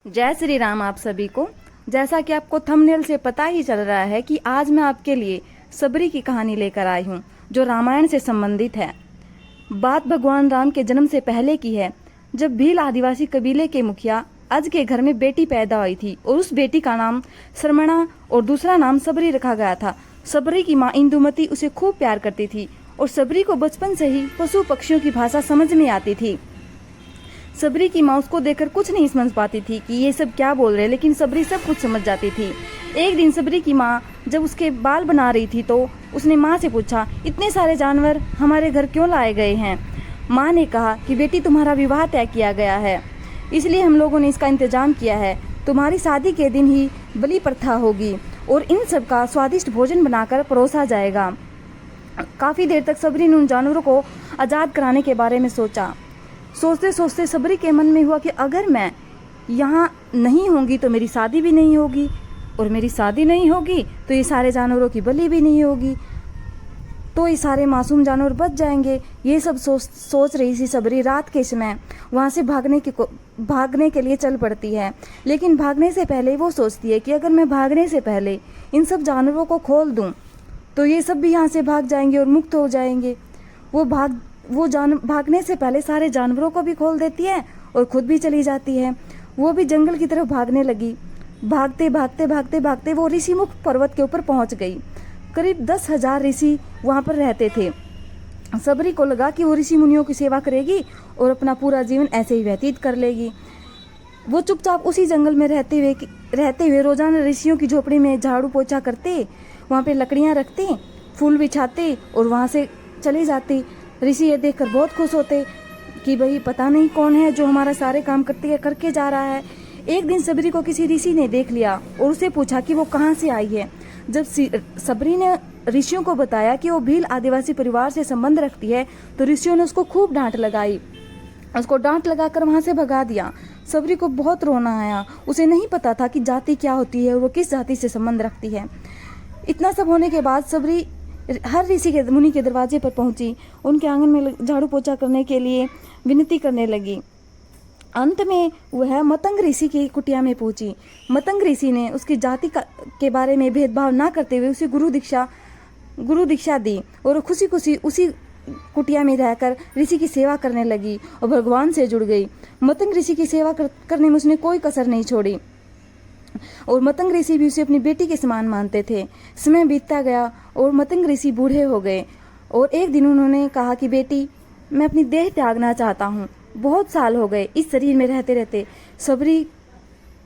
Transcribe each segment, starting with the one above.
जय श्री राम आप सभी को। जैसा कि आपको थंबनेल से पता ही चल रहा है कि आज मैं आपके लिए सबरी की कहानी लेकर आई हूँ जो रामायण से संबंधित है। बात भगवान राम के जन्म से पहले की है, जब भील आदिवासी कबीले के मुखिया अज के घर में बेटी पैदा हुई थी और उस बेटी का नाम शर्मणा और दूसरा नाम सबरी रखा गया था। सबरी की माँ इंदुमती उसे खूब प्यार करती थी और सबरी को बचपन से ही पशु पक्षियों की भाषा समझ में आती थी। सबरी की माँ उसको देखकर कुछ नहीं समझ पाती थी कि ये सब क्या बोल रहे हैं, लेकिन सबरी सब कुछ समझ जाती थी। एक दिन सबरी की माँ जब उसके बाल बना रही थी तो उसने माँ से पूछा, इतने सारे जानवर हमारे घर क्यों लाए गए हैं? माँ ने कहा कि बेटी, तुम्हारा विवाह तय किया गया है, इसलिए हम लोगों ने इसका इंतजाम किया है। तुम्हारी शादी के दिन ही बलि प्रथा होगी और इन सब का स्वादिष्ट भोजन बनाकर परोसा जाएगा। काफी देर तक सबरी ने उन जानवरों को आजाद कराने के बारे में सोचा। सोचते सोचते सबरी के मन में हुआ कि अगर मैं यहाँ नहीं होंगी तो मेरी शादी भी नहीं होगी, और मेरी शादी नहीं होगी तो ये सारे जानवरों की बलि भी नहीं होगी, तो ये सारे मासूम जानवर बच जाएंगे। ये सब सोच रही थी सबरी। रात के समय वहाँ से भागने के लिए चल पड़ती है, लेकिन भागने से पहले वो सोचती है कि अगर मैं भागने से पहले इन सब जानवरों को खोल दूँ तो ये सब भी यहाँ से भाग जाएंगे और मुक्त हो जाएंगे। भागने से पहले सारे जानवरों को भी खोल देती है और खुद भी चली जाती है। वो भी जंगल की तरफ भागने लगी। भागते भागते भागते भागते वो ऋषिमुख पर्वत के ऊपर पहुंच गई। करीब 10,000 ऋषि वहां पर रहते थे। सबरी को लगा कि वो ऋषि मुनियों की सेवा करेगी और अपना पूरा जीवन ऐसे ही व्यतीत कर लेगी। वो चुपचाप उसी जंगल में रहते हुए रोजाना ऋषियों की झोपड़ी में झाड़ू पोछा करते, वहाँ पे लकड़ियाँ रखते, फूल बिछाते और वहाँ से चले जाते। ऋषि ये देखकर बहुत खुश होते कि भाई पता नहीं कौन है जो हमारा सारे काम करके जा रहा है। एक दिन सबरी को किसी ऋषि ने देख लिया और उसे पूछा कि वो कहाँ से आई है। जब सबरी ने ऋषियों को बताया कि वो भील आदिवासी परिवार से संबंध रखती है तो ऋषियों ने उसको खूब डांट लगाई। उसको डांट लगाकर वहां से भगा दिया। सबरी को बहुत रोना आया। उसे नहीं पता था कि जाति क्या होती है और वो किस जाति से संबंध रखती है। इतना सब होने के बाद सबरी हर ऋषि के मुनि के दरवाजे पर पहुंची, उनके आंगन में झाड़ू पोछा करने के लिए विनती करने लगी। अंत में वह मतंग ऋषि की कुटिया में पहुंची। मतंग ऋषि ने उसकी जाति के बारे में भेदभाव ना करते हुए उसे गुरु दीक्षा दी और खुशी खुशी उसी कुटिया में रहकर ऋषि की सेवा करने लगी और भगवान से जुड़ गई। मतंग ऋषि की सेवा करने में उसने कोई कसर नहीं छोड़ी और मतंग ऋषि भी उसे अपनी बेटी के समान मानते थे। समय बीतता गया और मतंग ऋषि बूढ़े हो गए और एक दिन उन्होंने कहा कि बेटी, मैं अपनी देह त्यागना चाहता हूँ। बहुत साल हो गए इस शरीर में रहते रहते। सबरी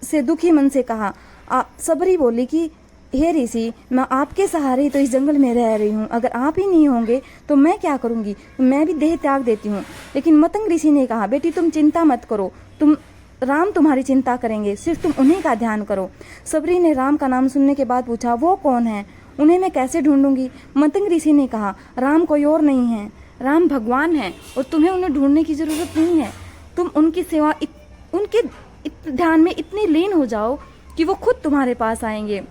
से दुखी मन से कहा। सबरी बोली कि हे ऋषि, मैं आपके सहारे तो इस जंगल में रह रही हूँ, अगर आप ही नहीं होंगे तो मैं क्या करूँगी, मैं भी देह त्याग देती हूँ। लेकिन मतंग ऋषि ने कहा, बेटी तुम चिंता मत करो, राम तुम्हारी चिंता करेंगे, सिर्फ तुम उन्हीं का ध्यान करो। सबरी ने राम का नाम सुनने के बाद पूछा, वो कौन है, उन्हें मैं कैसे ढूंढूंगी? मतंग ऋषि ने कहा, राम कोई और नहीं है, राम भगवान है और तुम्हें उन्हें ढूंढने की जरूरत नहीं है। तुम उनकी सेवा उनके ध्यान में इतनी लीन हो जाओ कि वो खुद तुम्हारे पास आएंगे।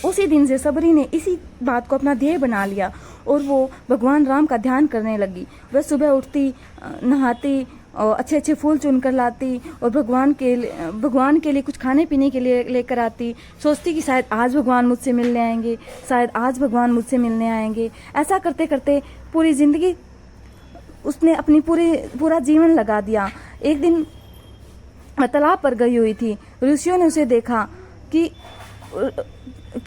उसी दिन से सबरी ने इसी बात को अपना ध्येय बना लिया और वो भगवान राम का ध्यान करने लगी। वह सुबह उठती, नहाती और अच्छे अच्छे फूल चुनकर लाती और भगवान के लिए कुछ खाने पीने के लिए लेकर आती। सोचती कि शायद आज भगवान मुझसे मिलने आएंगे, शायद आज भगवान मुझसे मिलने आएंगे। ऐसा करते करते पूरी जिंदगी उसने अपनी पूरा जीवन लगा दिया। एक दिन तालाब पर गई हुई थी। ऋषियों ने उसे देखा कि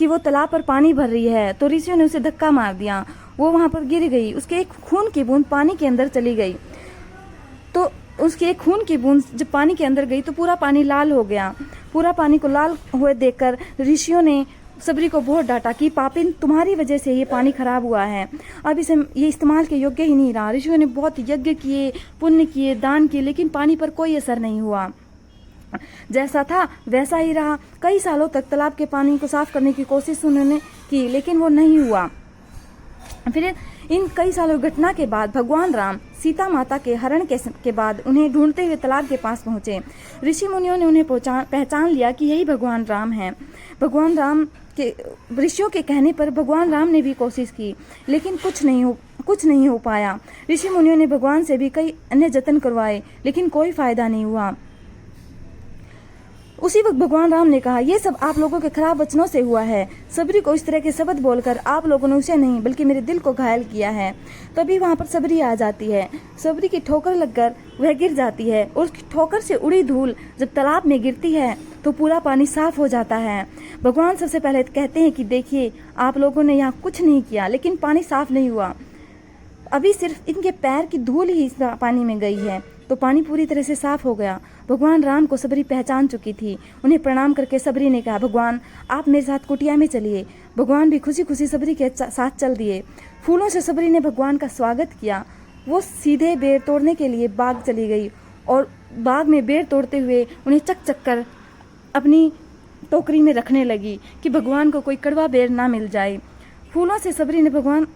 वो तालाब पर पानी भर रही है, तो ऋषियों ने उसे धक्का मार दिया। वो वहां पर गिर गई। उसके एक खून की बूंद पानी के अंदर चली गई। तो उसकी एक खून की बूंद जब पानी के अंदर गई तो पूरा पानी लाल हो गया। पूरा पानी को लाल हुए देखकर ऋषियों ने सबरी को बहुत डांटा कि पापिन, तुम्हारी वजह से ये पानी खराब हुआ है, अब ये इस्तेमाल के योग्य ही नहीं रहा। ऋषियों ने बहुत यज्ञ किए, पुण्य किए, दान किए, लेकिन पानी पर कोई असर नहीं हुआ। जैसा था वैसा ही रहा। कई सालों तक तालाब के पानी को साफ करने की कोशिश उन्होंने की, लेकिन वो नहीं हुआ। फिर इन कई सालों घटना के बाद भगवान राम सीता माता के हरण के बाद उन्हें ढूंढते हुए तालाब के पास पहुंचे। ऋषि मुनियों ने उन्हें पहचान लिया कि यही भगवान राम हैं। भगवान राम के ऋषियों के कहने पर भगवान राम ने भी कोशिश की, लेकिन कुछ नहीं हो पाया। ऋषि मुनियों ने भगवान से भी कई अन्य जतन करवाए, लेकिन कोई फायदा नहीं हुआ। उसी वक्त भगवान राम ने कहा, ये सब आप लोगों के खराब वचनों से हुआ है। सबरी को इस तरह के शब्द बोलकर आप लोगों ने उसे नहीं बल्कि मेरे दिल को घायल किया है। तभी वहाँ पर सबरी आ जाती है। सबरी की ठोकर लगकर वह गिर जाती है और उसकी ठोकर से उड़ी धूल जब तालाब में गिरती है तो पूरा पानी साफ हो जाता है। भगवान सबसे पहले कहते हैं कि देखिए, आप लोगों ने यहाँ कुछ नहीं किया लेकिन पानी साफ नहीं हुआ, अभी सिर्फ इनके पैर की धूल ही इस पानी में गई है तो पानी पूरी तरह से साफ हो गया। भगवान राम को सबरी पहचान चुकी थी। उन्हें प्रणाम करके सबरी ने कहा, भगवान आप मेरे साथ कुटिया में चलिए। भगवान भी खुशी खुशी सबरी के साथ चल दिए। फूलों से सबरी ने भगवान का स्वागत किया। वो सीधे बेर तोड़ने के लिए बाग चली गई और बाग में बेर तोड़ते हुए उन्हें चक चक कर अपनी टोकरी में रखने लगी कि भगवान को कोई कड़वा बेर ना मिल जाए। फूलों से सबरी ने भगवान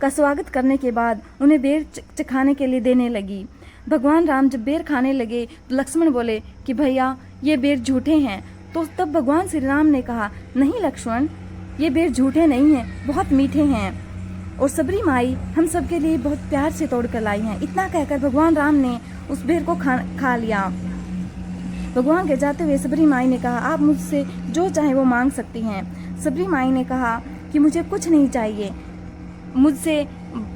का स्वागत करने के बाद उन्हें बेर चखाने के लिए देने लगी। भगवान राम जब बेर खाने लगे तो लक्ष्मण बोले कि भैया ये बेर झूठे हैं। तो तब भगवान श्री राम ने कहा, नहीं लक्ष्मण, ये बेर झूठे नहीं हैं, बहुत मीठे हैं और सबरी माई हम सबके लिए बहुत प्यार से तोड़ कर लाई हैं। इतना कहकर भगवान राम ने उस बेर को खा लिया। भगवान के जाते हुए सबरी माई ने कहा, आप मुझसे जो चाहे वो मांग सकती हैं। सबरी माई ने कहा कि मुझे कुछ नहीं चाहिए। मुझसे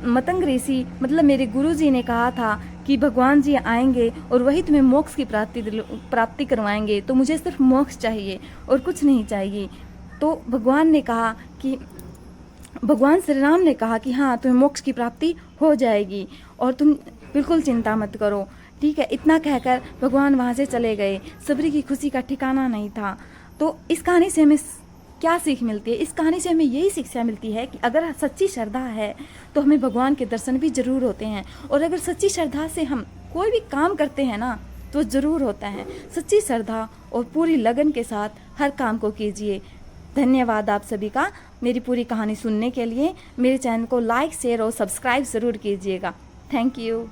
मतंग ऋषि मतलब मेरे गुरुजी ने कहा था कि भगवान जी आएंगे और वही तुम्हें मोक्ष की प्राप्ति करवाएंगे, तो मुझे सिर्फ मोक्ष चाहिए और कुछ नहीं चाहिए। तो भगवान ने कहा कि भगवान श्री राम ने कहा कि हाँ, तुम्हें मोक्ष की प्राप्ति हो जाएगी और तुम बिल्कुल चिंता मत करो, ठीक है। इतना कहकर भगवान वहाँ से चले गए। सबरी की खुशी का ठिकाना नहीं था। तो इस कहानी से हमें क्या सीख मिलती है? इस कहानी से हमें यही शिक्षा मिलती है कि अगर सच्ची श्रद्धा है तो हमें भगवान के दर्शन भी जरूर होते हैं, और अगर सच्ची श्रद्धा से हम कोई भी काम करते हैं ना तो जरूर होता है। सच्ची श्रद्धा और पूरी लगन के साथ हर काम को कीजिए। धन्यवाद आप सभी का मेरी पूरी कहानी सुनने के लिए। मेरे चैनल को लाइक, शेयर और सब्सक्राइब ज़रूर कीजिएगा। Thank you.